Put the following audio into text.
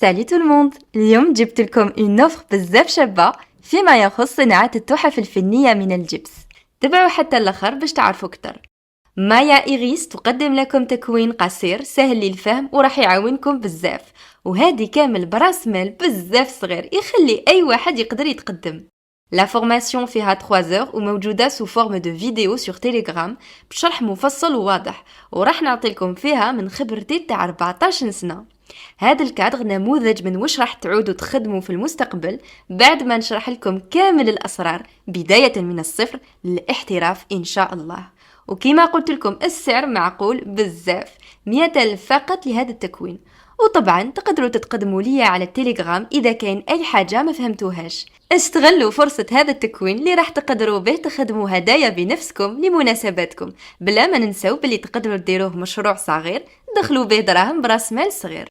سالي تو الموند، اليوم جبت لكم اون اوفر بزاف شابة فيما يخص صناعة التحف الفنية من الجبس. تبعوا حتى الاخر باش تعرفوا اكثر. مايا إيغيس تقدم لكم تكوين قصير سهل للفهم وراح يعاونكم بزاف، وهذه كامل براس مال بزاف صغير يخلي اي واحد يقدر يتقدم. لا فورماسيون فيها 3 اور وموجودة سو فورم دو فيديو سور تيليجرام بشرح مفصل وواضح، وراح نعطيلكم فيها من خبرتي تاع 14 سنة. هذا الكادر نموذج من وش راح تعودوا تخدموا في المستقبل بعد ما نشرح لكم كامل الأسرار بداية من الصفر للاحتراف إن شاء الله. وكما قلت لكم السعر معقول بزاف، 100,000 فقط لهذا التكوين. وطبعا تقدروا تتقدموا لي على التليجرام إذا كان أي حاجة ما فهمتوهاش. استغلوا فرصة هذا التكوين اللي راح تقدروا به تخدموا هدايا بنفسكم لمناسباتكم، بلا ما ننسوا باللي تقدروا ديروه مشروع صغير دخلوا به دراهم براس مال صغير.